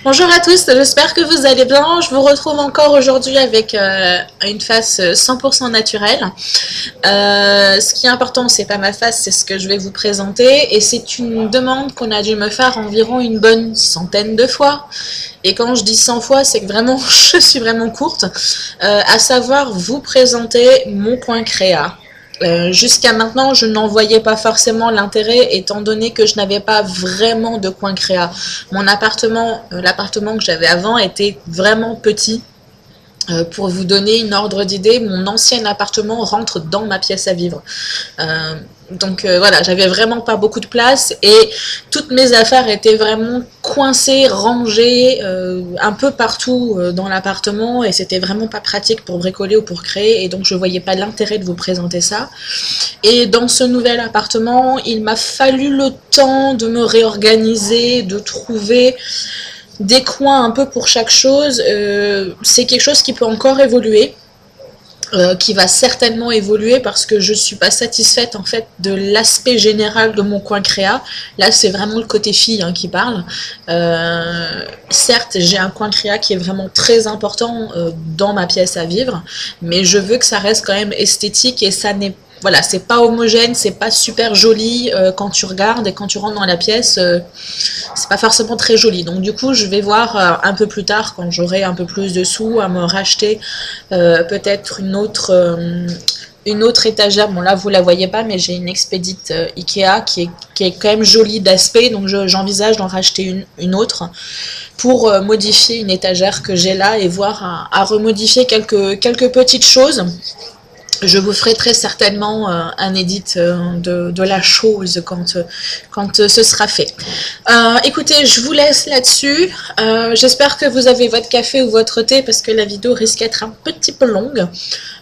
Bonjour à tous, j'espère que vous allez bien. Je vous retrouve encore aujourd'hui avec une face 100% naturelle. Ce qui est important, c'est pas ma face, c'est ce que je vais vous présenter. Et c'est une demande qu'on a dû me faire environ une bonne centaine de fois. Et quand je dis 100 fois, c'est que vraiment, je suis vraiment courte. À savoir vous présenter mon coin créa. Jusqu'à maintenant, je n'en voyais pas forcément l'intérêt étant donné que je n'avais pas vraiment de coin créa. Mon appartement, l'appartement que j'avais avant était vraiment petit. Pour vous donner une ordre d'idée, mon ancien appartement rentre dans ma pièce à vivre. Donc voilà, j'avais vraiment pas beaucoup de place et toutes mes affaires étaient vraiment coincées, rangées un peu partout dans l'appartement et c'était vraiment pas pratique pour bricoler ou pour créer et donc je voyais pas l'intérêt de vous présenter ça. Et dans ce nouvel appartement, il m'a fallu le temps de me réorganiser, de trouver des coins un peu pour chaque chose. C'est quelque chose qui peut encore évoluer. Qui va certainement évoluer parce que je suis pas satisfaite en fait de l'aspect général de mon coin créa. Là c'est vraiment le côté fille hein, qui parle. Certes j'ai un coin créa qui est vraiment très important dans ma pièce à vivre, mais je veux que ça reste quand même esthétique et ça n'est voilà, c'est pas homogène, c'est pas super joli quand tu regardes et quand tu rentres dans la pièce, c'est pas forcément très joli. Donc du coup, je vais voir un peu plus tard quand j'aurai un peu plus de sous à me racheter peut-être une autre étagère. Bon là vous la voyez pas, mais j'ai une expédite Ikea qui est quand même jolie d'aspect, donc j'envisage d'en racheter une autre pour modifier une étagère que j'ai là et voir à remodifier quelques petites choses. Je vous ferai très certainement un edit de la chose quand ce sera fait. Écoutez, je vous laisse là-dessus. J'espère que vous avez votre café ou votre thé parce que la vidéo risque d'être un petit peu longue.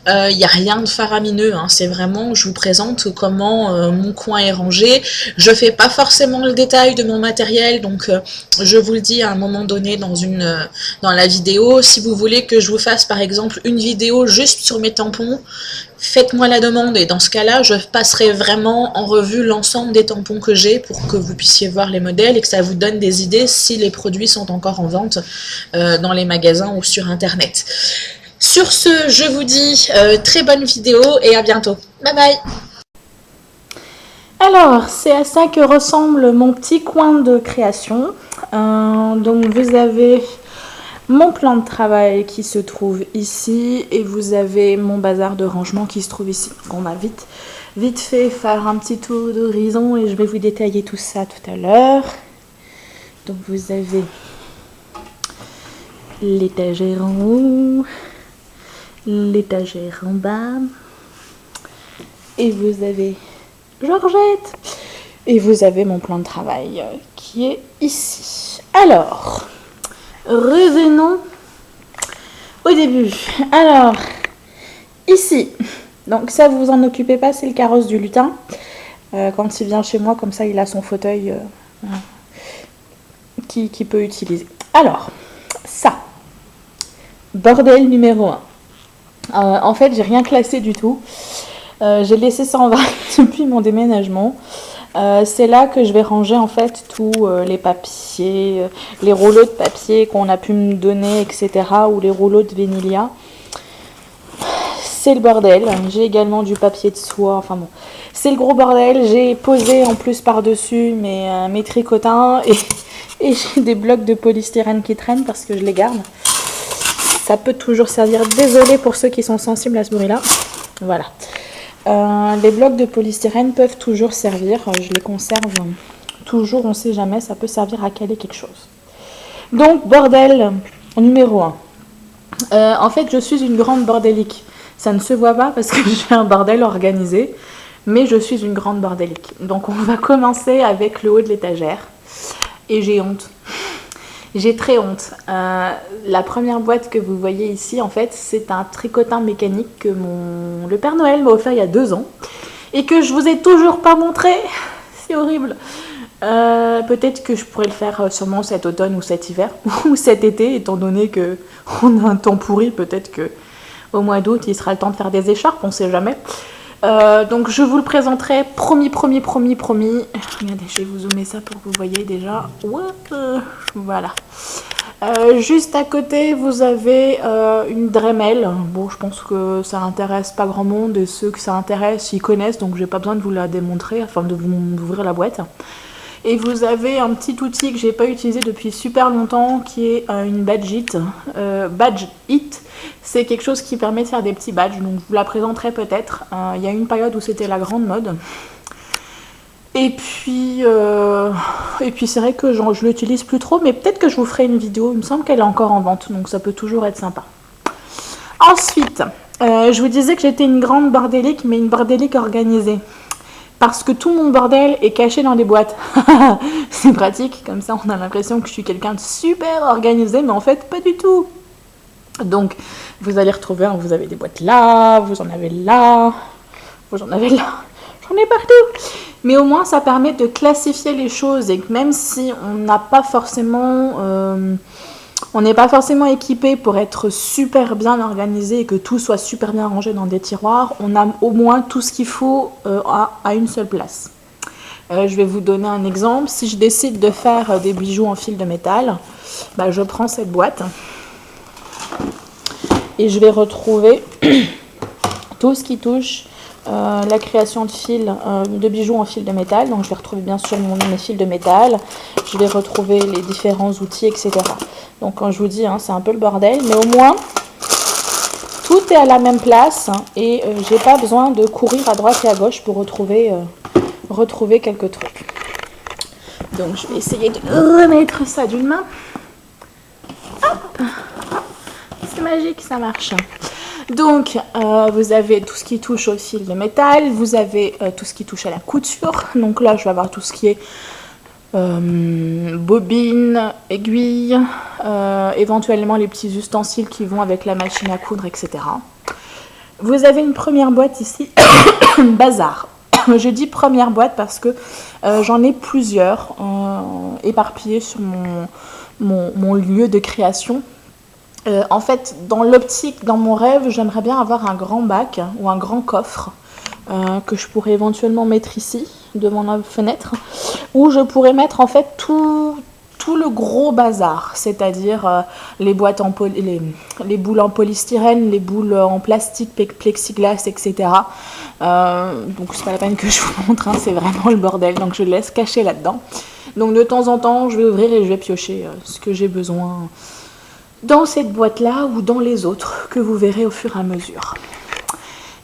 Il n'y a rien de faramineux, hein. C'est vraiment, je vous présente comment mon coin est rangé. Je fais pas forcément le détail de mon matériel, donc je vous le dis à un moment donné dans la vidéo. Si vous voulez que je vous fasse par exemple une vidéo juste sur mes tampons, faites-moi la demande et dans ce cas-là, je passerai vraiment en revue l'ensemble des tampons que j'ai pour que vous puissiez voir les modèles et que ça vous donne des idées si les produits sont encore en vente dans les magasins ou sur internet. Sur ce, je vous dis très bonne vidéo et à bientôt. Bye bye. Alors, c'est à ça que ressemble mon petit coin de création. Donc vous avez mon plan de travail qui se trouve ici et vous avez mon bazar de rangement qui se trouve ici. Donc on va vite fait faire un petit tour d'horizon et je vais vous détailler tout ça tout à l'heure. Donc vous avez l'étagère en haut, l'étagère en bas et vous avez Georgette et vous avez mon plan de travail qui est ici. Alors, revenons au début. Alors, ici, donc ça vous en occupez pas, c'est le carrosse du lutin. Quand il vient chez moi, comme ça il a son fauteuil qu'il peut utiliser. Alors, ça, bordel numéro 1. En fait, j'ai rien classé du tout. J'ai laissé ça en vrac depuis mon déménagement. C'est là que je vais ranger en fait tous les papiers, les rouleaux de papier qu'on a pu me donner, etc. ou les rouleaux de Venilia. C'est le bordel. J'ai également du papier de soie. Enfin bon, c'est le gros bordel. J'ai posé en plus par-dessus mes tricotins et j'ai des blocs de polystyrène qui traînent parce que je les garde. Ça peut toujours servir. Désolée pour ceux qui sont sensibles à ce bruit-là. Voilà. Les blocs de polystyrène peuvent toujours servir. Je les conserve toujours, on ne sait jamais. Ça peut servir à caler quelque chose. Donc, bordel numéro 1. En fait, je suis une grande bordélique. Ça ne se voit pas parce que j'ai un bordel organisé. Mais je suis une grande bordélique. Donc, on va commencer avec le haut de l'étagère. Et j'ai honte. J'ai très honte. La première boîte que vous voyez ici, en fait, c'est un tricotin mécanique que le Père Noël m'a offert il y a 2 ans et que je vous ai toujours pas montré. C'est horrible. Peut-être que je pourrais le faire sûrement cet automne ou cet hiver ou cet été, étant donné que on a un temps pourri. Peut-être que au mois d'août, il sera le temps de faire des écharpes, on sait jamais. Donc je vous le présenterai, promis. Regardez, je vais vous zoomer ça pour que vous voyez déjà. Voilà. Juste à côté, vous avez une Dremel. Bon, je pense que ça intéresse pas grand monde et ceux que ça intéresse, ils connaissent, donc j'ai pas besoin de vous la démontrer, enfin de vous ouvrir la boîte. Et vous avez un petit outil que j'ai pas utilisé depuis super longtemps qui est une Badge It. Badge It, c'est quelque chose qui permet de faire des petits badges, donc je vous la présenterai peut-être. Il y a une période où c'était la grande mode. Et puis c'est vrai que je l'utilise plus trop, mais peut-être que je vous ferai une vidéo. Il me semble qu'elle est encore en vente, donc ça peut toujours être sympa. Ensuite, je vous disais que j'étais une grande bordélique, mais une bordélique organisée. Parce que tout mon bordel est caché dans des boîtes. C'est pratique, comme ça on a l'impression que je suis quelqu'un de super organisé, mais en fait pas du tout. Donc vous allez retrouver, vous avez des boîtes là, vous en avez là, vous en avez là, j'en ai partout. Mais au moins ça permet de classifier les choses et que même si on n'a pas forcément... on n'est pas forcément équipé pour être super bien organisé et que tout soit super bien rangé dans des tiroirs. On a au moins tout ce qu'il faut à une seule place. Je vais vous donner un exemple. Si je décide de faire des bijoux en fil de métal, bah, je prends cette boîte et je vais retrouver tout ce qui touche la création de fils, de bijoux en fil de métal. Donc je vais retrouver bien sûr mes fils de métal, je vais retrouver les différents outils, etc. Donc quand je vous dis, c'est un peu le bordel, mais au moins tout est à la même place et j'ai pas besoin de courir à droite et à gauche pour retrouver quelques trucs. Donc je vais essayer de remettre ça d'une main. Hop, c'est magique, ça marche. Donc, vous avez tout ce qui touche au fil de métal, vous avez tout ce qui touche à la couture. Donc là, je vais avoir tout ce qui est bobine, aiguille, éventuellement les petits ustensiles qui vont avec la machine à coudre, etc. Vous avez une première boîte ici, bazar. Je dis première boîte parce que j'en ai plusieurs éparpillées sur mon lieu de création. En fait, dans l'optique, dans mon rêve, j'aimerais bien avoir un grand bac ou un grand coffre que je pourrais éventuellement mettre ici, devant la fenêtre, où je pourrais mettre en fait tout le gros bazar, c'est-à-dire les boîtes les boules en polystyrène, les boules en plastique, plexiglas, etc. Donc c'est pas la peine que je vous montre, c'est vraiment le bordel, donc je le laisse cacher là-dedans. Donc de temps en temps, je vais ouvrir et je vais piocher ce que j'ai besoin dans cette boîte-là ou dans les autres que vous verrez au fur et à mesure.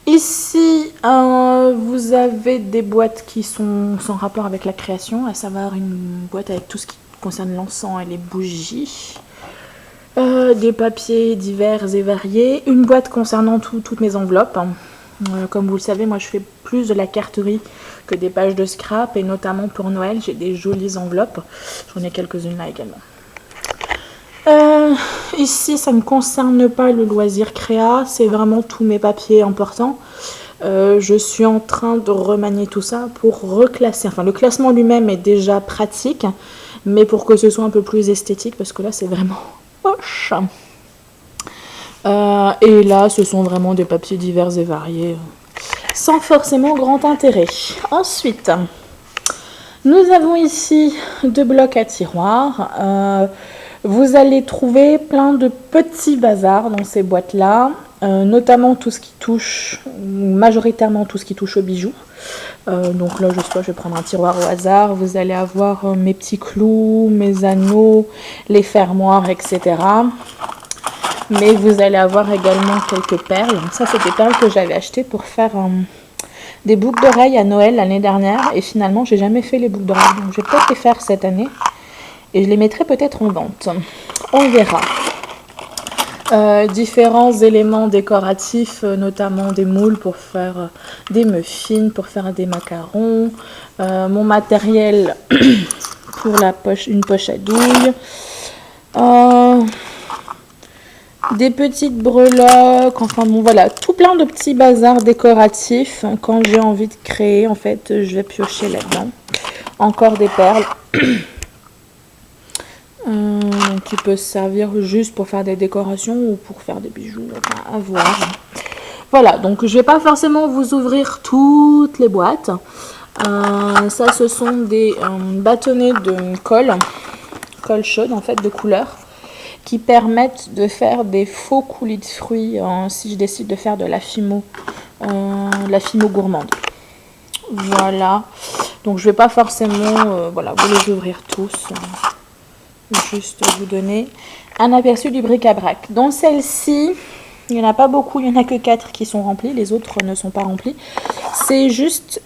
Ici, vous avez des boîtes qui sont sans rapport avec la création, à savoir une boîte avec tout ce qui concerne l'encens et les bougies, des papiers divers et variés, une boîte concernant toutes mes enveloppes. Comme vous le savez, moi je fais plus de la carterie que des pages de scrap et notamment pour Noël, j'ai des jolies enveloppes. J'en ai quelques-unes là également. Ici, ça ne concerne pas le loisir créa, c'est vraiment tous mes papiers importants. Je suis en train de remanier tout ça pour reclasser. Enfin, le classement lui-même est déjà pratique, mais pour que ce soit un peu plus esthétique, parce que là, c'est vraiment moche. Et là, ce sont vraiment des papiers divers et variés, sans forcément grand intérêt. Ensuite, nous avons ici 2 blocs à tiroirs. Vous allez trouver plein de petits bazars dans ces boîtes-là, notamment tout ce qui touche, majoritairement tout ce qui touche aux bijoux. Donc là, je vais prendre un tiroir au hasard. Vous allez avoir mes petits clous, mes anneaux, les fermoirs, etc. Mais vous allez avoir également quelques perles. Ça, c'est des perles que j'avais achetées pour faire des boucles d'oreilles à Noël l'année dernière. Et finalement, j'ai jamais fait les boucles d'oreilles. Donc, je vais peut-être les faire cette année. Et je les mettrai peut-être en vente. On verra. Différents éléments décoratifs, notamment des moules pour faire des muffins, pour faire des macarons. Mon matériel pour une poche à douille. Des petites breloques. Enfin bon, voilà. Tout plein de petits bazars décoratifs. Quand j'ai envie de créer, en fait, je vais piocher là-dedans. Encore des perles. Qui peut servir juste pour faire des décorations ou pour faire des bijoux, à voir. Voilà, donc je vais pas forcément vous ouvrir toutes les boîtes. Ça, ce sont des bâtonnets de colle chaude en fait, de couleur. qui permettent de faire des faux coulis de fruits si je décide de faire de la fimo gourmande. Voilà, donc je vais pas forcément voilà, vous les ouvrir tous, juste vous donner un aperçu du bric-à-brac. Dans celle-ci, il n'y en a pas beaucoup, il n'y en a que 4 qui sont remplis, les autres ne sont pas remplis. C'est juste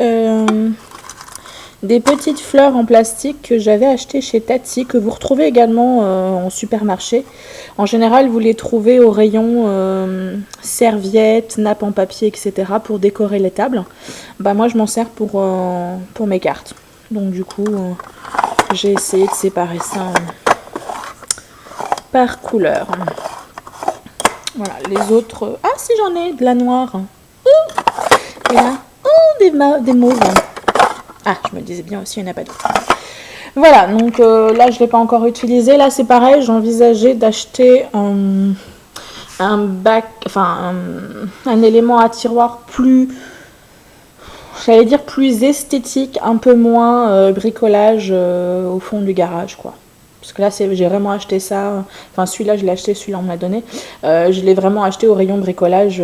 des petites fleurs en plastique que j'avais achetées chez Tati, que vous retrouvez également en supermarché. En général, vous les trouvez au rayon serviettes, nappes en papier, etc. pour décorer les tables. Bah, moi, je m'en sers pour mes cartes. Donc du coup, j'ai essayé de séparer ça par couleur. Voilà, les autres... Ah si, j'en ai de la noire. Et là, des mauves. Ah, je me disais bien aussi, il n'y en a pas d'autres. Voilà, donc là, je ne l'ai pas encore utilisé. Là, c'est pareil, j'envisageais d'acheter un bac, enfin, un élément à tiroir plus, j'allais dire plus esthétique, un peu moins bricolage au fond du garage, quoi. Parce que là, j'ai vraiment acheté ça. Enfin, celui-là, je l'ai acheté, celui-là, on me l'a donné. Je l'ai vraiment acheté au rayon bricolage.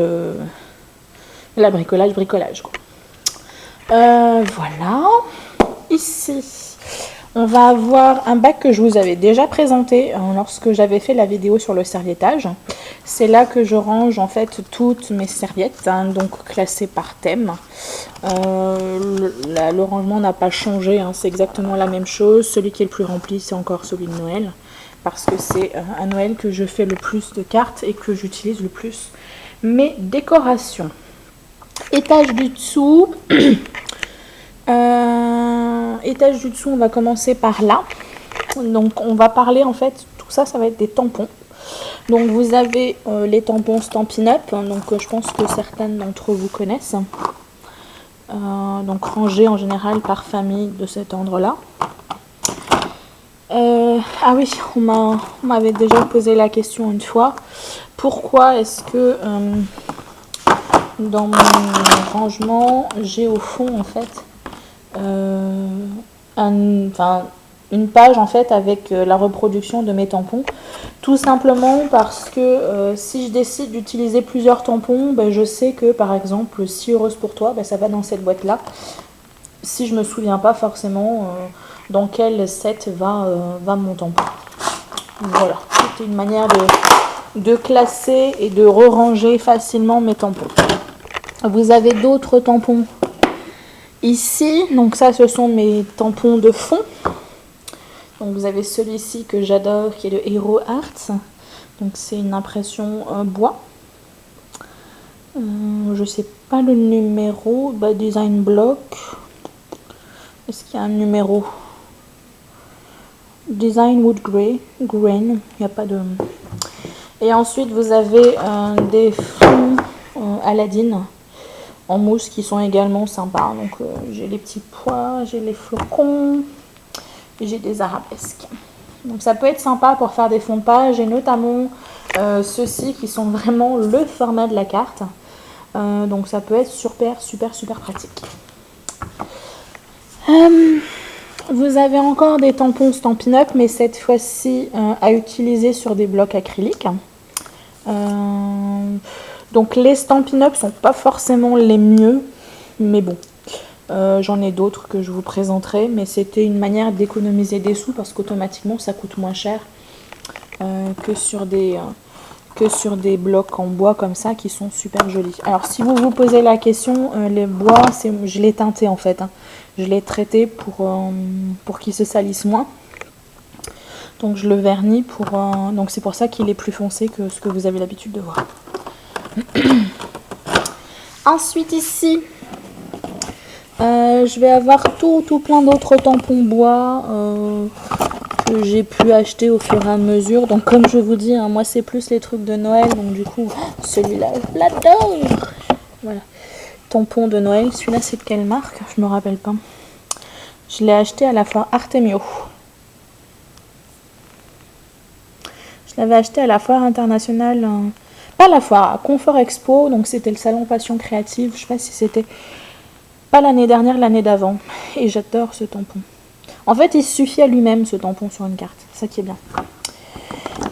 La bricolage, quoi. Voilà. Ici, on va avoir un bac que je vous avais déjà présenté lorsque j'avais fait la vidéo sur le serviettage. C'est là que je range en fait toutes mes serviettes, donc classées par thème. Le rangement n'a pas changé, c'est exactement la même chose. Celui qui est le plus rempli, c'est encore celui de Noël. Parce que c'est à Noël que je fais le plus de cartes et que j'utilise le plus mes décorations. Étage du dessous. Étage du dessous, on va commencer par là. Donc on va parler en fait, tout ça, ça va être des tampons. Donc vous avez les tampons Stampin' Up, donc je pense que certaines d'entre vous connaissent. Donc rangés en général par famille de cet ordre-là. Ah oui, on m'avait déjà posé la question une fois. Pourquoi est-ce que dans mon rangement, j'ai au fond en fait une page en fait avec la reproduction de mes tampons, tout simplement parce que si je décide d'utiliser plusieurs tampons, je sais que par exemple si heureuse pour toi, ça va dans cette boîte là, si je me souviens pas forcément dans quel set va mon tampon. Voilà, c'était une manière de classer et de re-ranger facilement mes tampons. Vous avez d'autres tampons ici, donc ça ce sont mes tampons de fond. Donc vous avez celui-ci que j'adore qui est le Hero Arts. Donc c'est une impression bois. Je sais pas le numéro, Design Block. Est-ce qu'il y a un numéro? Design Wood Grain, il n'y a pas de... Et ensuite vous avez des fonds Aladdin en mousse qui sont également sympas. Donc j'ai les petits pois, j'ai les flocons, et j'ai des arabesques. Donc ça peut être sympa pour faire des fonds de page et notamment ceux-ci qui sont vraiment le format de la carte. Donc ça peut être super pratique. Vous avez encore des tampons Stampin' Up, mais cette fois-ci à utiliser sur des blocs acryliques. Donc les Stampin' Up sont pas forcément les mieux, mais bon, j'en ai d'autres que je vous présenterai, mais c'était une manière d'économiser des sous parce qu'automatiquement ça coûte moins cher que sur des blocs en bois comme ça qui sont super jolis. Alors si vous vous posez la question, les bois, je l'ai teinté en fait, je l'ai traité pour qu'ils se salissent moins. Donc je le vernis donc c'est pour ça qu'il est plus foncé que ce que vous avez l'habitude de voir. Ensuite ici, je vais avoir tout plein d'autres tampons bois que j'ai pu acheter au fur et à mesure. Donc comme je vous dis, moi c'est plus les trucs de Noël. Donc du coup, celui-là, je l'adore. Voilà, tampon de Noël. Celui-là c'est de quelle marque? Je me rappelle pas. Je l'ai acheté à la foire Artemio. Je l'avais acheté à la foire internationale, pas la foire, à Confort Expo, donc c'était le salon Passion Créative, je sais pas si c'était pas l'année dernière, l'année d'avant, et j'adore ce tampon. En fait, il suffit à lui-même ce tampon sur une carte, c'est ça qui est bien.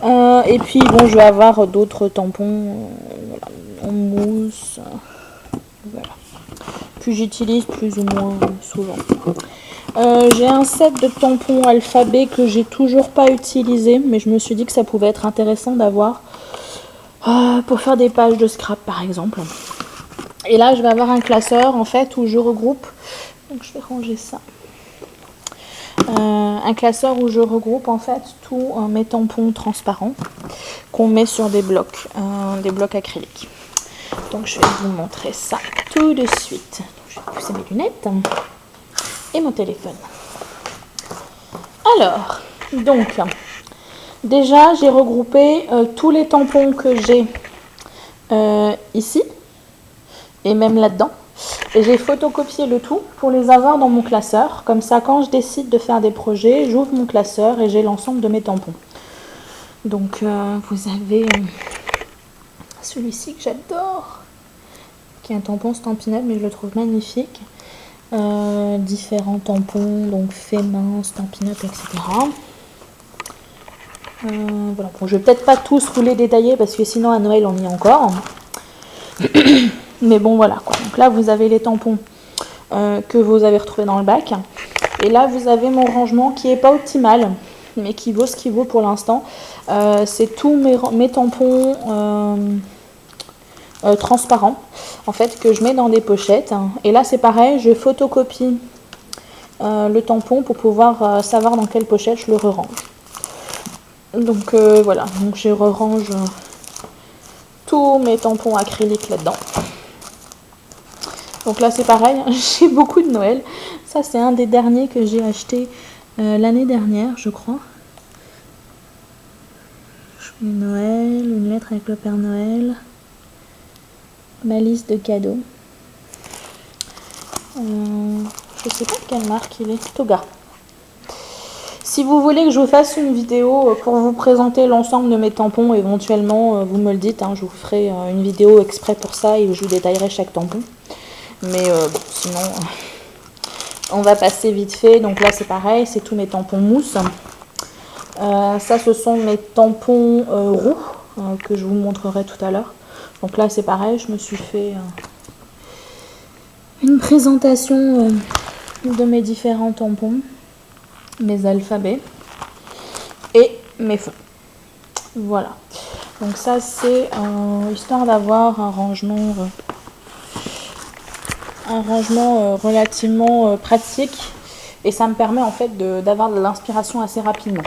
Et puis bon, je vais avoir d'autres tampons voilà, en mousse. Voilà. Que j'utilise plus ou moins souvent. J'ai un set de tampons alphabet que j'ai toujours pas utilisé, mais je me suis dit que ça pouvait être intéressant d'avoir pour faire des pages de scrap par exemple. Et là je vais avoir un classeur en fait où je regroupe, donc je vais ranger ça. Un classeur où je regroupe en fait tous mes tampons transparents qu'on met sur des blocs acryliques. Donc je vais vous montrer ça tout de suite. Je vais pousser mes lunettes et mon téléphone. Alors, donc, déjà j'ai regroupé tous les tampons que j'ai ici et même là-dedans. Et j'ai photocopié le tout pour les avoir dans mon classeur. Comme ça, quand je décide de faire des projets, j'ouvre mon classeur et j'ai l'ensemble de mes tampons. Donc, vous avez celui-ci que j'adore, qui est un tampon Stampin' Up, mais je le trouve magnifique. Différents tampons, donc fait main, Stampin' Up, etc. Voilà. Bon, je vais peut-être pas tous rouler détaillés parce que sinon à Noël on y est encore. Mais bon voilà quoi. Donc là vous avez les tampons que vous avez retrouvés dans le bac. Et là vous avez mon rangement qui est pas optimal, mais qui vaut ce qu'il vaut pour l'instant. C'est tous mes tampons transparents en fait que je mets dans des pochettes. Et là c'est pareil, je photocopie le tampon pour pouvoir savoir dans quelle pochette je le re-range. Donc voilà, donc je re-range tous mes tampons acryliques là-dedans. Donc là c'est pareil, j'ai beaucoup de Noël. Ça c'est un des derniers que j'ai acheté l'année dernière je crois. Noël, une lettre avec le Père Noël, ma liste de cadeaux. Je sais pas de quelle marque il est, Toga. Si vous voulez que je vous fasse une vidéo pour vous présenter l'ensemble de mes tampons, éventuellement, vous me le dites, hein, je vous ferai une vidéo exprès pour ça et je vous détaillerai chaque tampon. Mais bon, sinon, on va passer vite fait. Donc là, c'est pareil, c'est tous mes tampons mousse. Ça, ce sont mes tampons roux que je vous montrerai tout à l'heure. Donc là, c'est pareil, je me suis fait une présentation de mes différents tampons, mes alphabets et mes fonds. Voilà. Donc ça, c'est histoire d'avoir un rangement relativement pratique et ça me permet en fait d'avoir de l'inspiration assez rapidement.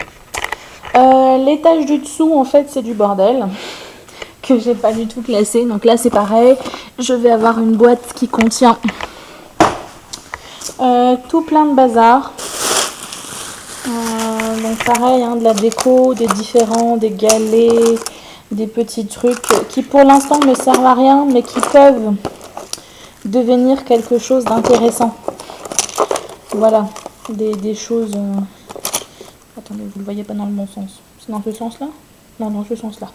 L'étage du dessous, en fait, c'est du bordel que j'ai pas du tout classé. Donc là, c'est pareil. Je vais avoir une boîte qui contient tout plein de bazar. Donc pareil, hein, de la déco, des galets, des petits trucs qui pour l'instant ne servent à rien, mais qui peuvent devenir quelque chose d'intéressant. Voilà, des choses... Attendez, vous ne le voyez pas dans le bon sens. C'est dans ce sens-là? Non, dans ce sens-là.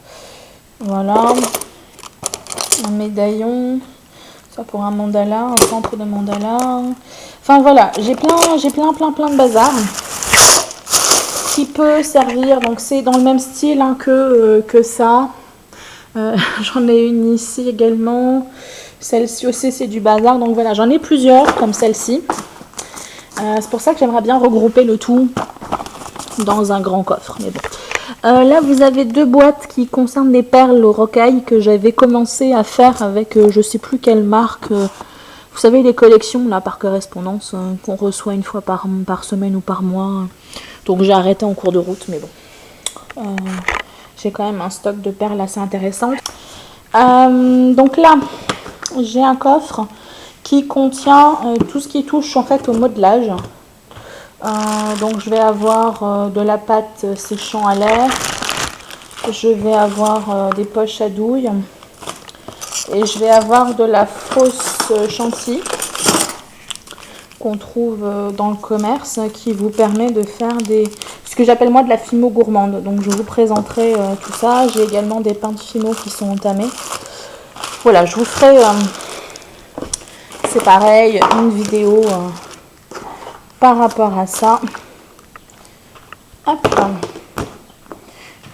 Voilà. Un médaillon. Ça pour un mandala, un centre de mandala. Enfin voilà, j'ai plein de bazar qui peut servir. Donc c'est dans le même style hein, que ça. J'en ai une ici également. Celle-ci aussi c'est du bazar. Donc voilà, j'en ai plusieurs comme celle-ci. C'est pour ça que j'aimerais bien regrouper le tout dans un grand coffre. Mais bon. Là vous avez deux boîtes qui concernent des perles au rocaille que j'avais commencé à faire avec je sais plus quelle marque. Vous savez les collections là par correspondance qu'on reçoit une fois par semaine ou par mois. Donc j'ai arrêté en cours de route mais bon. J'ai quand même un stock de perles assez intéressant. Donc là j'ai un coffre qui contient tout ce qui touche en fait au modelage. Donc je vais avoir de la pâte séchant à l'air, je vais avoir des poches à douille et je vais avoir de la fausse chantilly qu'on trouve dans le commerce qui vous permet de faire ce que j'appelle moi de la fimo gourmande. Donc je vous présenterai tout ça. J'ai également des pains de fimo qui sont entamés. Voilà, je vous ferai c'est pareil une vidéo par rapport à ça. Hop.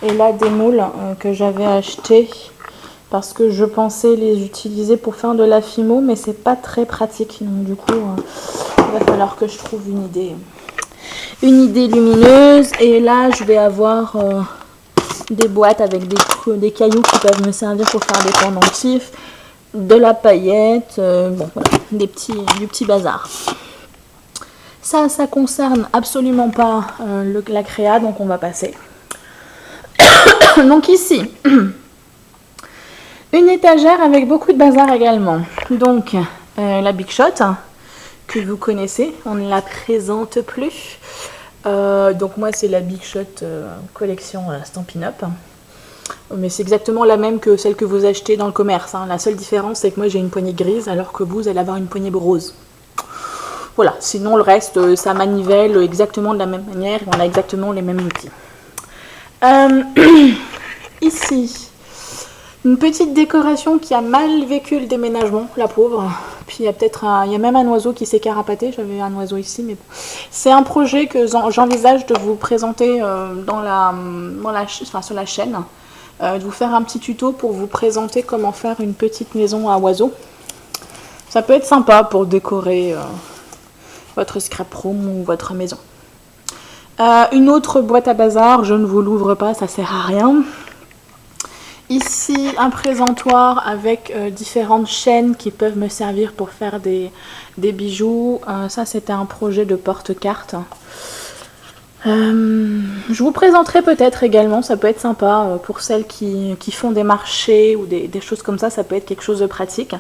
Et là, des moules que j'avais achetés parce que je pensais les utiliser pour faire de la fimo, mais c'est pas très pratique. Donc du coup, il va falloir que je trouve une idée lumineuse. Et là, je vais avoir des boîtes avec des cailloux qui peuvent me servir pour faire des pendentifs, de la paillette, bon voilà, du petit bazar. Ça concerne absolument pas la créa, donc on va passer. Donc ici, une étagère avec beaucoup de bazar également. Donc la Big Shot, que vous connaissez, on ne la présente plus. Donc moi c'est la Big Shot collection Stampin' Up. Mais c'est exactement la même que celle que vous achetez dans le commerce. Hein. La seule différence c'est que moi j'ai une poignée grise alors que vous allez avoir une poignée rose. Voilà, sinon le reste ça manivelle exactement de la même manière et on a exactement les mêmes outils. Ici, une petite décoration qui a mal vécu le déménagement, la pauvre. Puis il y a il y a même un oiseau qui s'est carapaté. J'avais un oiseau ici, mais bon. C'est un projet que j'envisage de vous présenter sur la chaîne. De vous faire un petit tuto pour vous présenter comment faire une petite maison à oiseaux. Ça peut être sympa pour décorer votre scrap room ou votre maison. Une autre boîte à bazar, je ne vous l'ouvre pas, ça sert à rien. Ici, un présentoir avec différentes chaînes qui peuvent me servir pour faire des bijoux. Ça, c'était un projet de porte-carte. Je vous présenterai peut-être également, ça peut être sympa pour celles qui font des marchés ou des choses comme ça peut être quelque chose de pratique.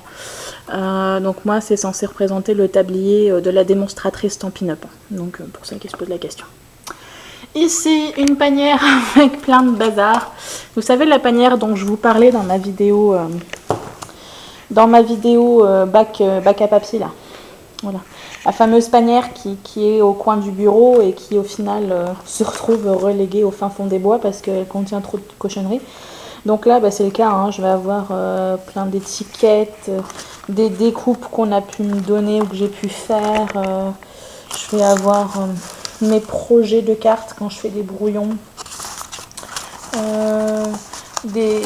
Donc moi, c'est censé représenter le tablier de la démonstratrice Stampin' Up. Donc pour celles qui se posent la question. Ici, une panière avec plein de bazar. Vous savez la panière dont je vous parlais dans ma vidéo, bac à papier là. Voilà. La fameuse panière qui est au coin du bureau et qui au final se retrouve reléguée au fin fond des bois parce qu'elle contient trop de cochonneries. Donc là, c'est le cas. Hein. Je vais avoir plein d'étiquettes, des découpes qu'on a pu me donner ou que j'ai pu faire. Je vais avoir mes projets de cartes quand je fais des brouillons, des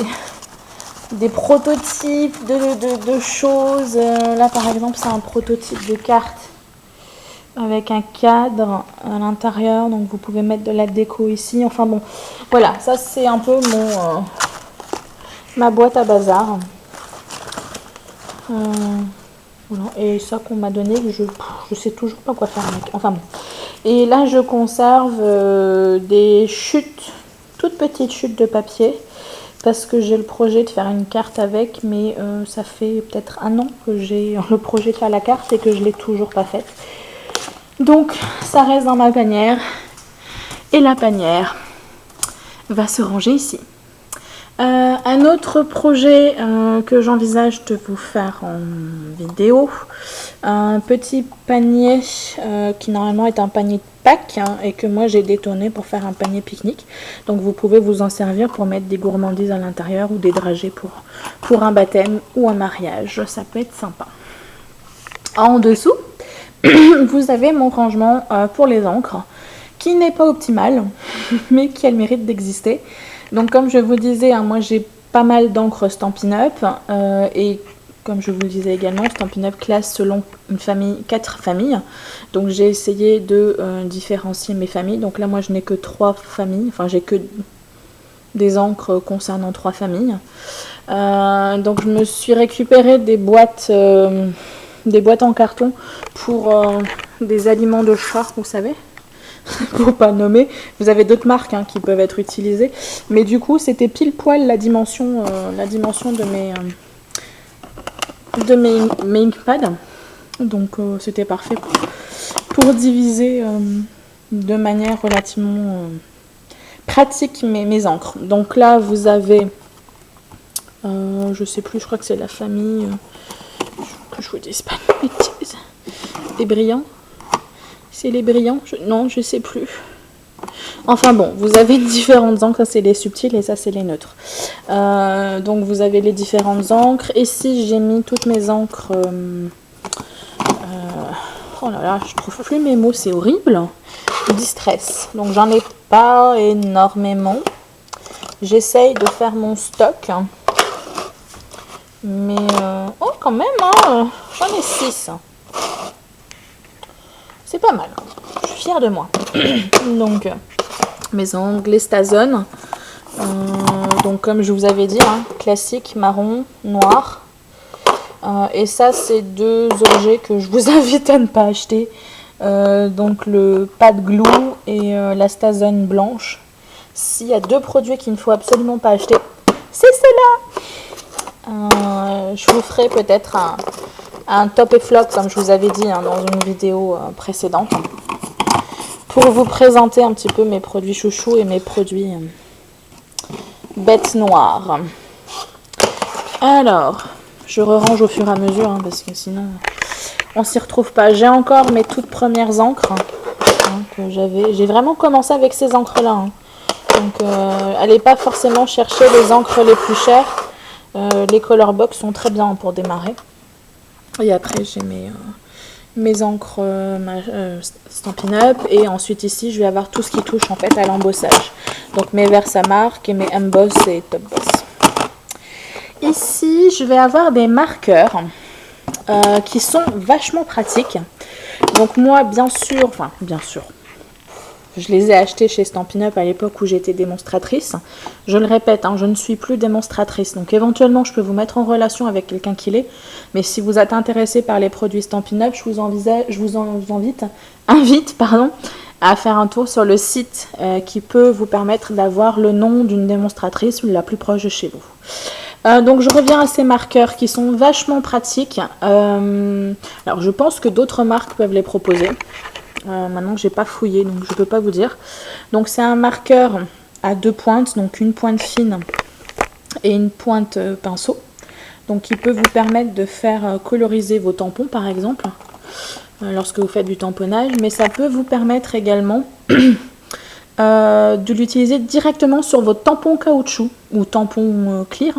prototypes de choses. Là par exemple c'est un prototype de carte avec un cadre à l'intérieur, donc vous pouvez mettre de la déco ici. Enfin bon, voilà, ça c'est un peu ma boîte à bazar. Voilà. Et ça qu'on m'a donné, je sais toujours pas quoi faire avec. Enfin bon. Et là, je conserve des chutes, toutes petites chutes de papier, parce que j'ai le projet de faire une carte avec, mais ça fait peut-être 1 an que j'ai le projet de faire la carte et que je ne l'ai toujours pas faite. Donc, ça reste dans ma panière, et la panière va se ranger ici. Un autre projet que j'envisage de vous faire en vidéo, un petit panier qui normalement est un panier de Pâques et que moi j'ai détourné pour faire un panier pique-nique. Donc vous pouvez vous en servir pour mettre des gourmandises à l'intérieur ou des dragées pour un baptême ou un mariage. Ça peut être sympa. En dessous, vous avez mon rangement pour les encres qui n'est pas optimal mais qui a le mérite d'exister. Donc comme je vous disais, hein, moi j'ai pas mal d'encre Stampin' Up et comme je vous le disais également, Stampin' Up classe selon 4 familles. Donc j'ai essayé de différencier mes familles. Donc là moi je n'ai que 3 familles, enfin j'ai que des encres concernant 3 familles. Donc je me suis récupéré des boîtes en carton pour des aliments de chat, vous savez. Pour pas nommer, vous avez d'autres marques qui peuvent être utilisées, mais du coup c'était pile poil la dimension de mes inkpads, donc c'était parfait pour diviser de manière relativement pratique mes encres. Donc là vous avez je sais plus, je crois que c'est la famille que je vous dise pas de bêtises, des brillants. C'est les brillants, non, je sais plus. Enfin bon, vous avez différentes encres, ça c'est les subtils et ça c'est les neutres. Donc vous avez les différentes encres. Ici j'ai mis toutes mes encres. Oh là là, je trouve plus mes mots, c'est horrible. Distress. Donc j'en ai pas énormément. J'essaye de faire mon stock. Mais, oh, quand même, hein, j'en ai 6. C'est pas mal. Je suis fière de moi. Donc, mes ongles, les Stazone. Donc, comme je vous avais dit, hein, classique, marron, noir. Et ça, c'est 2 objets que je vous invite à ne pas acheter. Donc, le pad glue et la Stazone blanche. S'il y a 2 produits qu'il ne faut absolument pas acheter, c'est ceux-là. Je vous ferai peut-être un top et flop, comme je vous avais dit hein, dans une vidéo précédente, pour vous présenter un petit peu mes produits chouchous et mes produits bêtes noires. Alors, je range au fur et à mesure, hein, parce que sinon, on s'y retrouve pas. J'ai encore mes toutes premières encres hein, que j'avais. J'ai vraiment commencé avec ces encres-là. Hein. Donc, allez pas forcément chercher les encres les plus chères. Les color box sont très bien pour démarrer. Et après, j'ai mes encres Stampin' Up. Et ensuite, ici, je vais avoir tout ce qui touche en fait à l'embossage. Donc, mes Versamark et mes Emboss et Top Boss. Ici, je vais avoir des marqueurs qui sont vachement pratiques. Donc, moi, bien sûr, je les ai achetés chez Stampin' Up à l'époque où j'étais démonstratrice. Je le répète, hein, je ne suis plus démonstratrice. Donc éventuellement, je peux vous mettre en relation avec quelqu'un qui l'est. Mais si vous êtes intéressé par les produits Stampin' Up, je vous invite à faire un tour sur le site qui peut vous permettre d'avoir le nom d'une démonstratrice la plus proche de chez vous. Donc je reviens à ces marqueurs qui sont vachement pratiques. Alors je pense que d'autres marques peuvent les proposer. Maintenant que j'ai pas fouillé, donc je peux pas vous dire. Donc c'est un marqueur à 2 pointes, donc une pointe fine et une pointe pinceau. Donc il peut vous permettre de faire coloriser vos tampons par exemple, lorsque vous faites du tamponnage. Mais ça peut vous permettre également de l'utiliser directement sur vos tampons caoutchouc ou tampons clear.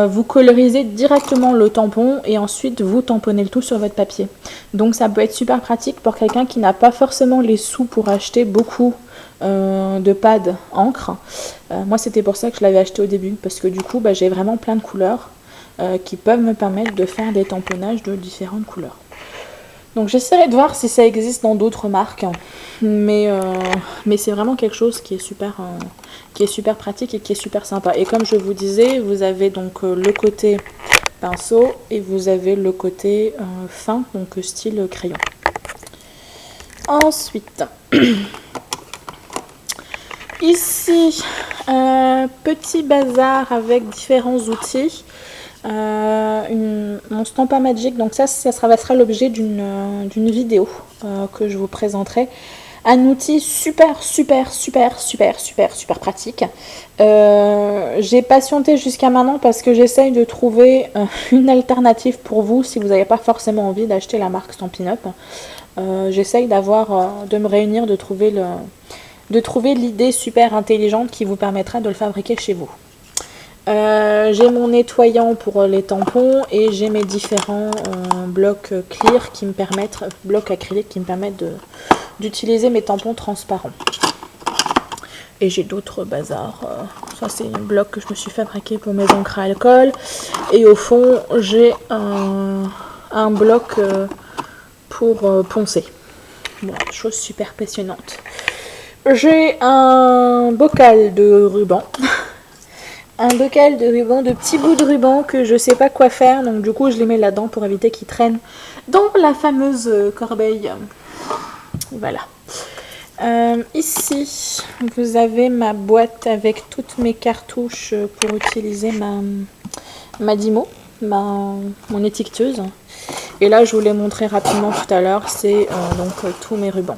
Vous colorisez directement le tampon et ensuite vous tamponnez le tout sur votre papier. Donc ça peut être super pratique pour quelqu'un qui n'a pas forcément les sous pour acheter beaucoup de pads encre. Moi c'était pour ça que je l'avais acheté au début, parce que du coup j'ai vraiment plein de couleurs qui peuvent me permettre de faire des tamponnages de différentes couleurs. Donc j'essaierai de voir si ça existe dans d'autres marques, mais c'est vraiment quelque chose qui est super pratique et qui est super sympa. Et comme je vous disais, vous avez donc le côté pinceau et vous avez le côté fin, donc style crayon. Ensuite, ici, petit bazar avec différents outils. Mon Stampa Magic, donc ça sera l'objet d'une vidéo que je vous présenterai. Un outil super pratique. J'ai patienté jusqu'à maintenant parce que j'essaye de trouver une alternative pour vous si vous n'avez pas forcément envie d'acheter la marque Stampin' Up. J'essaye de me réunir, de trouver l'idée super intelligente qui vous permettra de le fabriquer chez vous. J'ai mon nettoyant pour les tampons et j'ai mes différents blocs clear blocs acryliques qui me permettent d'utiliser mes tampons transparents. Et j'ai d'autres bazars. Ça c'est un bloc que je me suis fabriqué pour mes encres à alcool. Et au fond j'ai un bloc pour poncer. Voilà, chose super passionnante. J'ai un bocal de ruban. Un bocal de ruban, de petits bouts de ruban que je sais pas quoi faire, donc du coup je les mets là-dedans pour éviter qu'ils traînent dans la fameuse corbeille. Voilà. Ici, vous avez ma boîte avec toutes mes cartouches pour utiliser ma Dymo, mon étiqueteuse. Et là, je vous l'ai montré rapidement tout à l'heure, c'est donc tous mes rubans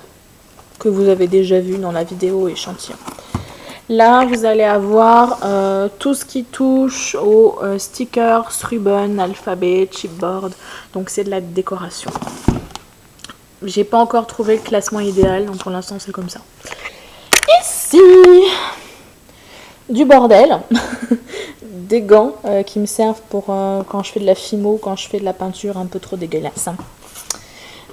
que vous avez déjà vu dans la vidéo échantillon. Là, vous allez avoir tout ce qui touche aux stickers, ribbon, alphabet, chipboard. Donc, c'est de la décoration. J'ai pas encore trouvé le classement idéal, donc pour l'instant, c'est comme ça. Ici, du bordel. Des gants qui me servent pour quand je fais de la fimo, quand je fais de la peinture un peu trop dégueulasse.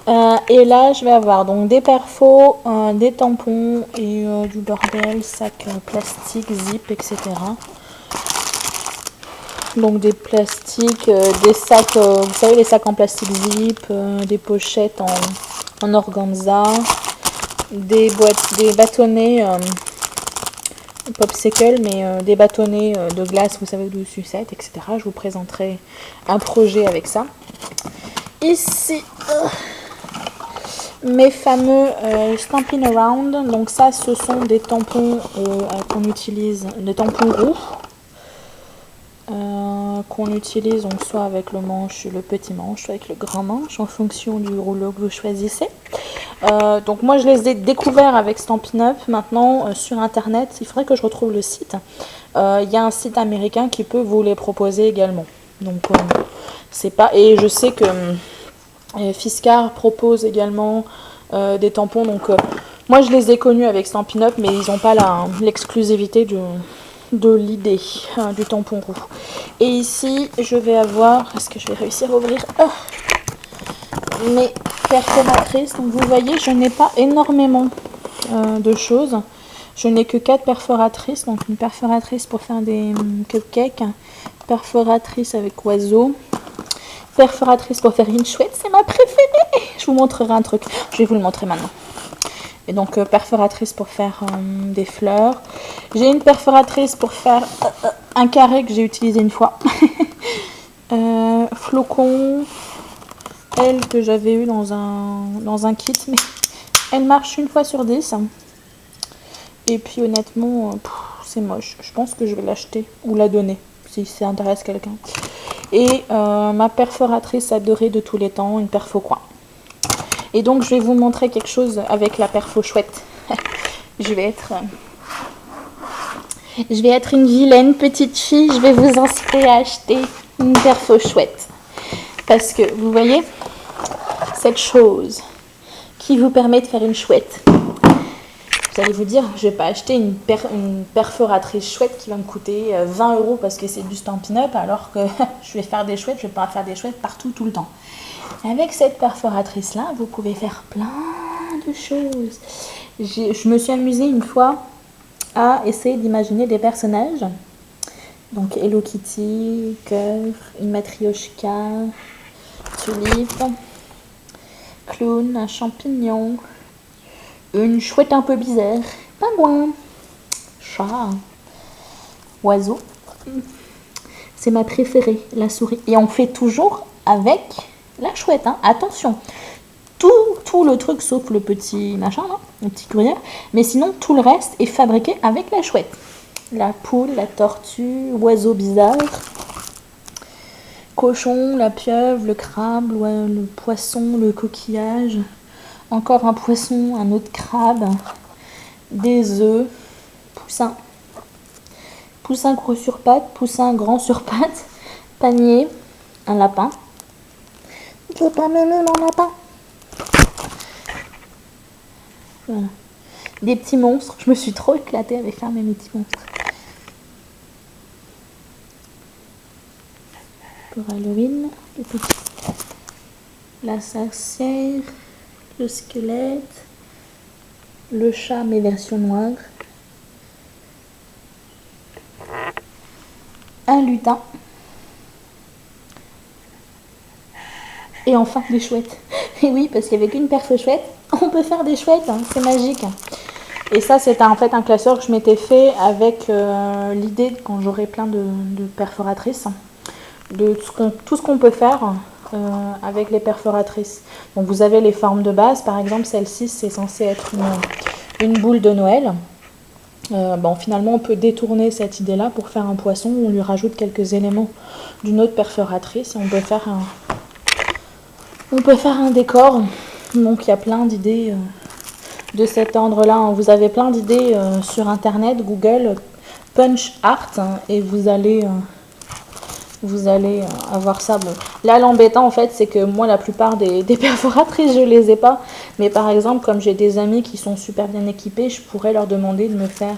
Et là, je vais avoir donc des perfos, des tampons et du bordel, sacs plastique, zip, etc. Donc des plastiques, des sacs, vous savez, les sacs en plastique zip, des pochettes en organza, des boîtes, des bâtonnets popsicle, mais des bâtonnets de glace, vous savez, de sucette, etc. Je vous présenterai un projet avec ça. Ici, mes fameux Stampin' Around. Donc ça, ce sont des tampons qu'on utilise, des tampons roux. Qu'on utilise donc soit avec le manche, le petit manche, soit avec le grand manche en fonction du rouleau que vous choisissez. Donc moi je les ai découverts avec Stampin' Up. Maintenant sur internet, il faudrait que je retrouve le site. Il y a un site américain qui peut vous les proposer également. Donc c'est pas, et je sais que Fiskars propose également des tampons. Donc moi je les ai connus avec Stampin' Up, mais ils n'ont pas l'exclusivité de l'idée du tampon roux. Et ici je vais avoir, est-ce que je vais réussir à ouvrir mes perforatrices. Donc vous voyez, je n'ai pas énormément de choses, je n'ai que 4 perforatrices. Donc une perforatrice pour faire des cupcakes, perforatrice avec oiseau, perforatrice pour faire une chouette, c'est ma préférée. Je vous montrerai un truc, je vais vous le montrer maintenant. Et donc perforatrice pour faire des fleurs. J'ai une perforatrice pour faire un carré que j'ai utilisé une fois. Flocon, elle que j'avais eu dans un kit, mais elle marche une fois sur 10. Et puis honnêtement, c'est moche. Je pense que je vais l'acheter ou la donner si ça intéresse quelqu'un. Et ma perforatrice adorée de tous les temps, une perfo coin. Et donc je vais vous montrer quelque chose avec la perfo chouette. je vais être une vilaine petite fille. Je vais vous inciter à acheter une perfo chouette. Parce que vous voyez, cette chose qui vous permet de faire une chouette. Vous allez vous dire, je ne vais pas acheter une perforatrice chouette qui va me coûter 20 € parce que c'est du Stampin' Up, alors que je vais faire des chouettes, je ne vais pas faire des chouettes partout, tout le temps. Avec cette perforatrice-là, vous pouvez faire plein de choses. Je me suis amusée une fois à essayer d'imaginer des personnages. Donc Hello Kitty, cœur, une matrioshka, tulipe, clown, un champignon, une chouette un peu bizarre, pingouin, chat, oiseau. C'est ma préférée, la souris. Et on fait toujours avec la chouette, hein. Attention, tout le truc sauf le petit machin là, le petit gruyère, mais sinon tout le reste est fabriqué avec la chouette. La poule, la tortue, oiseau bizarre, cochon, la pieuvre, le crabe, le poisson, le coquillage, encore un poisson, un autre crabe, des œufs, poussin, poussin gros sur pattes, poussin grand sur pattes, panier, un lapin. Je veux pas m'aimer mon lapin. Voilà. Des petits monstres. Je me suis trop éclatée avec faire mes petits monstres. Pour Halloween, la sorcière, le squelette, le chat mais version noire, un lutin et enfin des chouettes. Et oui, parce qu'avec une perf chouette, on peut faire des chouettes, hein, c'est magique. Et ça, c'était en fait un classeur que je m'étais fait avec l'idée, quand j'aurai plein de perforatrices, de tout ce qu'on peut faire avec les perforatrices. Donc vous avez les formes de base, par exemple celle-ci c'est censé être une boule de Noël. Finalement on peut détourner cette idée-là pour faire un poisson, on lui rajoute quelques éléments d'une autre perforatrice et on peut faire un décor. Donc il y a plein d'idées de cet ordre-là. Vous avez plein d'idées sur internet, Google, Punch Art, et vous allez avoir ça. Bon, là l'embêtant en fait c'est que moi la plupart des perforatrices je les ai pas, mais par exemple comme j'ai des amis qui sont super bien équipés, je pourrais leur demander de me faire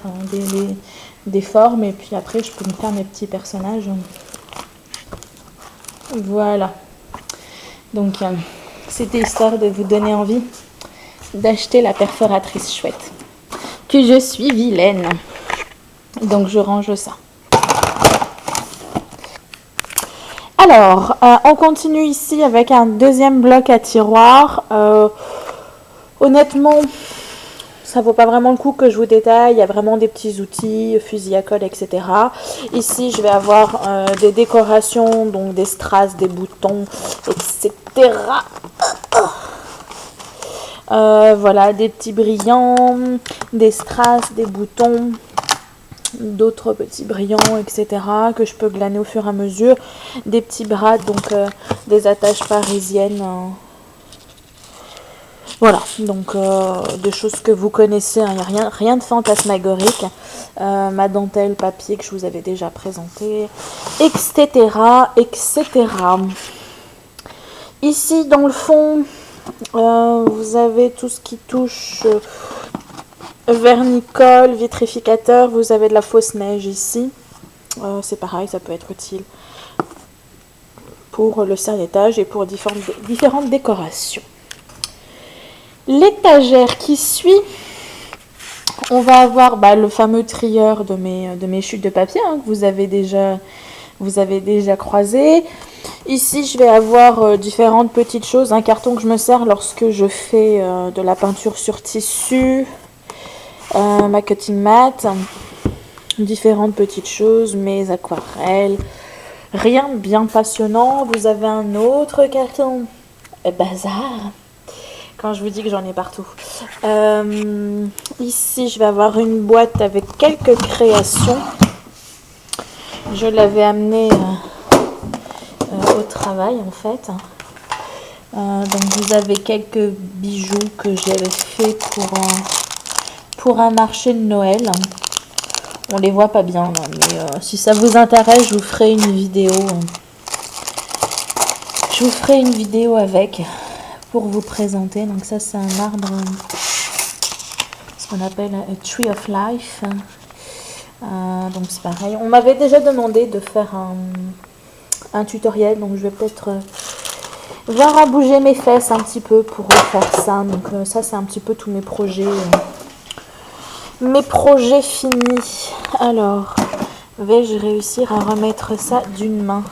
des formes et puis après je peux me faire mes petits personnages. Voilà, donc C'était histoire de vous donner envie d'acheter la perforatrice chouette. Que je suis vilaine. Donc je range ça. Alors, on continue ici avec un deuxième bloc à tiroir. Honnêtement, ça vaut pas vraiment le coup que je vous détaille. Il y a vraiment des petits outils, fusil à colle, etc. Ici, je vais avoir des décorations, donc des strass, des boutons, etc. Voilà, des petits brillants, des strass, des boutons, d'autres petits brillants, etc. que je peux glaner au fur et à mesure. Des petits bras, donc des attaches parisiennes. Voilà, donc des choses que vous connaissez, il n'y a rien de fantasmagorique. Ma dentelle papier que je vous avais déjà présenté, etc. etc. Ici, dans le fond, vous avez tout ce qui touche vernicole, vitrificateur. Vous avez de la fausse neige ici. C'est pareil, ça peut être utile pour le serre-étage et pour différentes décorations. L'étagère qui suit, on va avoir le fameux trieur de mes chutes de papier que vous avez déjà croisé. Ici, je vais avoir différentes petites choses. Un carton que je me sers lorsque je fais de la peinture sur tissu, ma cutting mat, différentes petites choses, mes aquarelles. Rien de bien passionnant. Vous avez un autre carton bazar. Quand je vous dis que j'en ai partout. Ici, je vais avoir une boîte avec quelques créations. Je l'avais amenée au travail, en fait. Donc, vous avez quelques bijoux que j'avais fait pour un marché de Noël. On les voit pas bien, là, mais si ça vous intéresse, je vous ferai une vidéo. Je vous ferai une vidéo avec pour vous présenter. Donc ça, c'est un arbre, ce qu'on appelle a Tree of Life. Donc c'est pareil. On m'avait déjà demandé de faire un tutoriel, donc je vais peut-être voir à bouger mes fesses un petit peu pour faire ça. Donc ça, c'est un petit peu tous mes projets finis. Alors, vais-je réussir à remettre ça d'une main?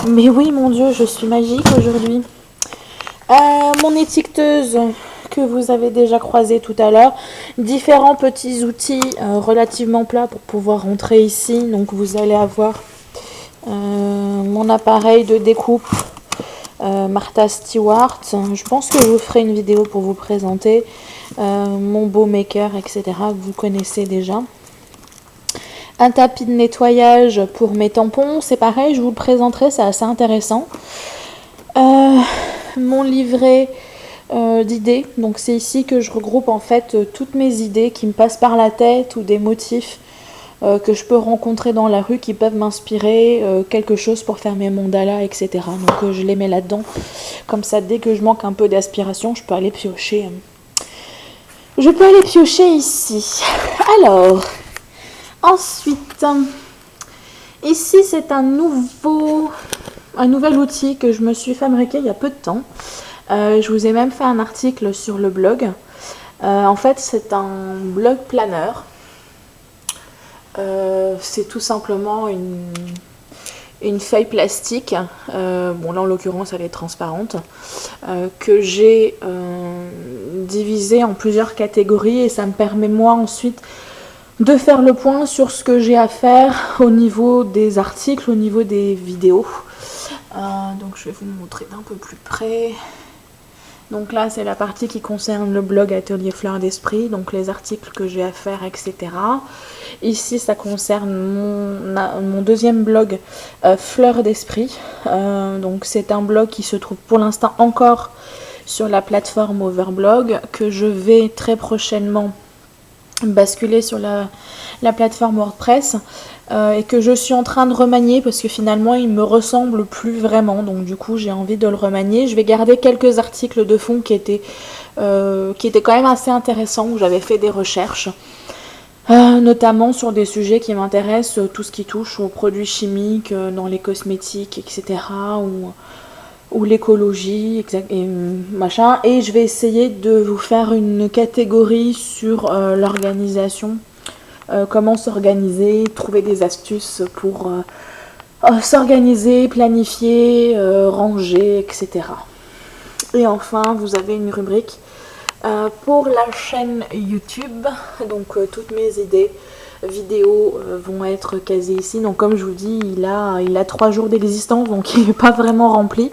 Mais oui, mon Dieu, je suis magique aujourd'hui. Mon étiqueteuse que vous avez déjà croisé tout à l'heure. Différents petits outils relativement plats pour pouvoir rentrer ici. Donc vous allez avoir mon appareil de découpe Martha Stewart. Je pense que je vous ferai une vidéo pour vous présenter mon beau maker, etc. que vous connaissez déjà. Un tapis de nettoyage pour mes tampons. C'est pareil, je vous le présenterai, c'est assez intéressant. Mon livret d'idées, donc c'est ici que je regroupe en fait toutes mes idées qui me passent par la tête ou des motifs que je peux rencontrer dans la rue qui peuvent m'inspirer quelque chose pour faire mes mandalas, etc. Donc je les mets là-dedans, comme ça dès que je manque un peu d'aspiration, je peux aller piocher. Ici. Alors, ensuite, ici c'est un nouvel outil que je me suis fabriqué il y a peu de temps. Je vous ai même fait un article sur le blog. En fait, c'est un blog planeur. C'est tout simplement une feuille plastique. Bon, là en l'occurrence, elle est transparente. Que j'ai divisée en plusieurs catégories et ça me permet moi ensuite de faire le point sur ce que j'ai à faire au niveau des articles, au niveau des vidéos. Donc je vais vous montrer d'un peu plus près. Donc là, c'est la partie qui concerne le blog Atelier Fleur d'Esprit, donc les articles que j'ai à faire, etc. Ici, ça concerne mon deuxième blog Fleur d'Esprit. Donc c'est un blog qui se trouve pour l'instant encore sur la plateforme Overblog, que je vais très prochainement basculer sur la plateforme WordPress. Et que je suis en train de remanier parce que finalement il me ressemble plus vraiment, donc du coup j'ai envie de le remanier. Je vais garder quelques articles de fond qui étaient quand même assez intéressants, où j'avais fait des recherches notamment sur des sujets qui m'intéressent, tout ce qui touche aux produits chimiques dans les cosmétiques, etc. ou ou l'écologie, et machin. Et je vais essayer de vous faire une catégorie sur l'organisation, comment s'organiser, trouver des astuces pour s'organiser, planifier, ranger, etc. Et enfin, vous avez une rubrique pour la chaîne YouTube. Donc toutes mes idées vidéos vont être casées ici. Donc comme je vous dis, il a 3 jours d'existence, donc il n'est pas vraiment rempli.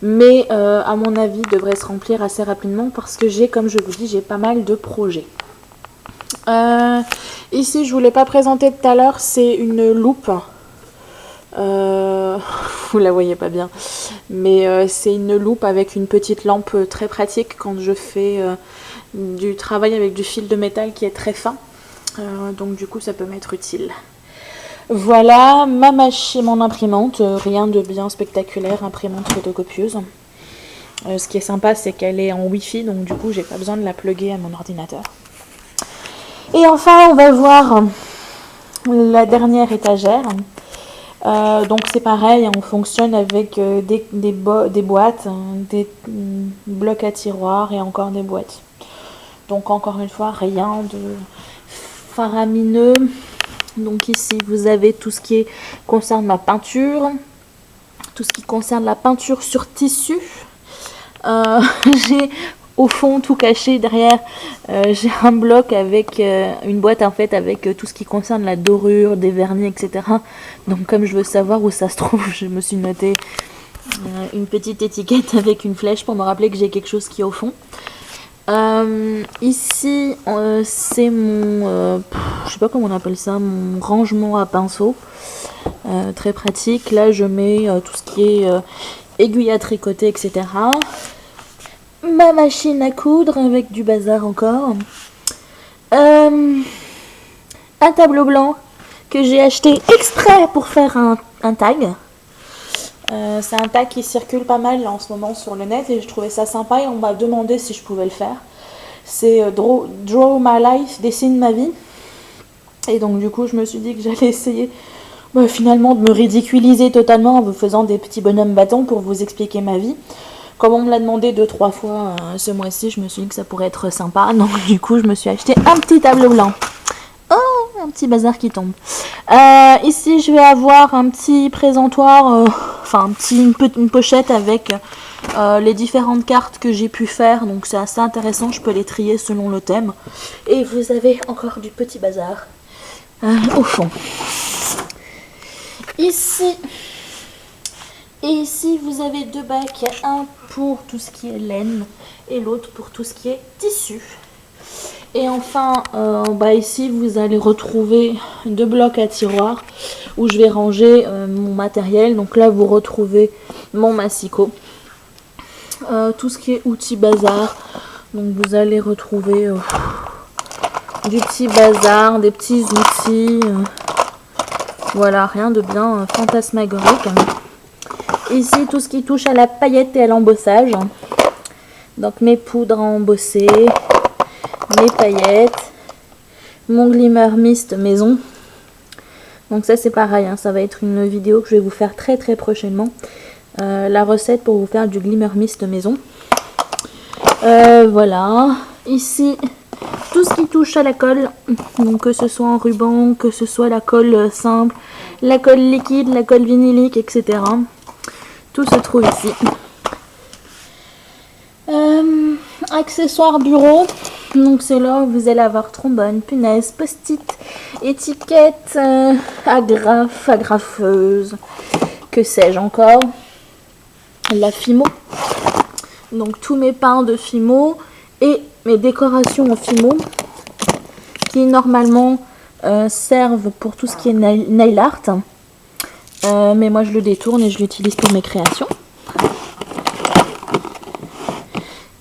Mais à mon avis, il devrait se remplir assez rapidement parce que j'ai, comme je vous dis, j'ai pas mal de projets. Ici, je ne vous l'ai pas présenté tout à l'heure, c'est une loupe. Vous la voyez pas bien, mais c'est une loupe avec une petite lampe très pratique quand je fais du travail avec du fil de métal qui est très fin. Donc du coup, ça peut m'être utile. Voilà ma machine, mon imprimante, rien de bien spectaculaire, imprimante photocopieuse. Ce qui est sympa, c'est qu'elle est en Wi-Fi, donc du coup, j'ai pas besoin de la plugger à mon ordinateur. Et enfin, on va voir la dernière étagère. Donc c'est pareil, on fonctionne avec des boîtes, des blocs à tiroirs et encore des boîtes. Donc encore une fois, rien de faramineux. Donc ici, vous avez tout ce qui concerne ma peinture, tout ce qui concerne la peinture sur tissu. J'ai au fond tout caché derrière, j'ai un bloc avec une boîte en fait avec tout ce qui concerne la dorure, des vernis, etc. Donc comme je veux savoir où ça se trouve, je me suis noté une petite étiquette avec une flèche pour me rappeler que j'ai quelque chose qui est au fond. Ici c'est mon je sais pas comment on appelle ça, mon rangement à pinceau, très pratique. Là je mets tout ce qui est aiguille à tricoter, etc. Ma machine à coudre avec du bazar encore. Un tableau blanc que j'ai acheté exprès pour faire un tag. C'est un tag qui circule pas mal en ce moment sur le net et je trouvais ça sympa et on m'a demandé si je pouvais le faire. C'est Draw My Life, dessine ma vie. Et donc du coup je me suis dit que j'allais essayer finalement de me ridiculiser totalement en vous faisant des petits bonhommes bâtons pour vous expliquer ma vie. Comme on me l'a demandé 2-3 fois ce mois-ci, je me suis dit que ça pourrait être sympa. Donc du coup, je me suis acheté un petit tableau blanc. Oh, un petit bazar qui tombe. Ici, je vais avoir un petit présentoir, une pochette avec les différentes cartes que j'ai pu faire. Donc c'est assez intéressant, je peux les trier selon le thème. Et vous avez encore du petit bazar au fond. Ici... Et ici, vous avez 2 bacs, un pour tout ce qui est laine et l'autre pour tout ce qui est tissu. Et enfin, ici, vous allez retrouver 2 blocs à tiroirs où je vais ranger mon matériel. Donc là, vous retrouvez mon massicot. Tout ce qui est outils bazar. Donc vous allez retrouver du petit bazar, des petits outils. Voilà, rien de bien fantasmagorique. Ici, tout ce qui touche à la paillette et à l'embossage. Donc, mes poudres à embosser, mes paillettes, mon glimmer mist maison. Donc ça, c'est pareil, hein, ça va être une vidéo que je vais vous faire très très prochainement. La recette pour vous faire du glimmer mist maison. Voilà. Ici, tout ce qui touche à la colle. Donc, que ce soit en ruban, que ce soit la colle simple, la colle liquide, la colle vinylique, etc. Tout se trouve ici. Accessoires bureau. Donc c'est là où vous allez avoir trombone, punaise, post-it, étiquette, agrafe, agrafeuse, que sais-je encore. La Fimo. Donc tous mes pins de Fimo et mes décorations en Fimo qui normalement servent pour tout ce qui est nail art. Mais moi je le détourne et je l'utilise pour mes créations.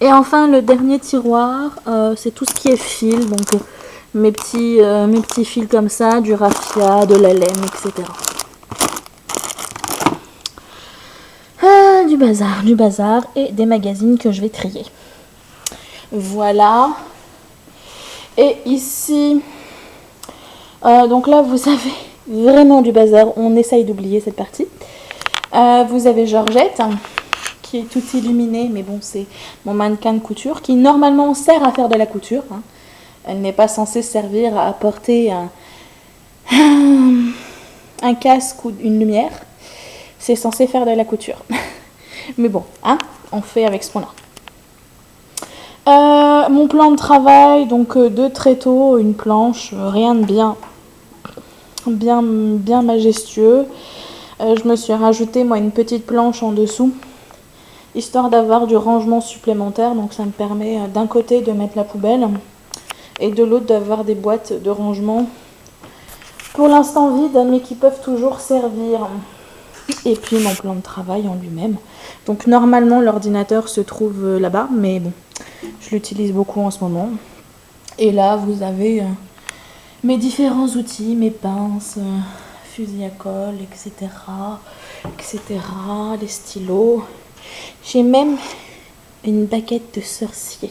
Et enfin le dernier tiroir, c'est tout ce qui est fil, donc mes petits fils comme ça, du raffia, de la laine, etc. Du bazar et des magazines que je vais trier. Voilà. Et ici, donc là vous avez vraiment du bazar, on essaye d'oublier cette partie. Vous avez Georgette qui est tout illuminé, mais bon, c'est mon mannequin de couture qui normalement sert à faire de la couture. Hein. Elle n'est pas censée servir à apporter un casque ou une lumière. C'est censé faire de la couture. Mais bon, hein, on fait avec ce qu'on a. Mon plan de travail, donc 2 tréteaux, une planche, rien de bien majestueux. Je me suis rajouté moi une petite planche en dessous, histoire d'avoir du rangement supplémentaire. Donc ça me permet d'un côté de mettre la poubelle et de l'autre d'avoir des boîtes de rangement pour l'instant vides mais qui peuvent toujours servir. Et puis mon plan de travail en lui-même. Donc normalement l'ordinateur se trouve là-bas, mais bon, je l'utilise beaucoup en ce moment. Et là vous avez mes différents outils, mes pinces, fusil à colle, etc., les stylos. J'ai même une baguette de sorcier.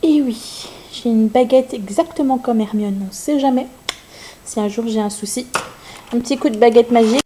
Et oui, j'ai une baguette exactement comme Hermione, on ne sait jamais. Si un jour j'ai un souci, un petit coup de baguette magique.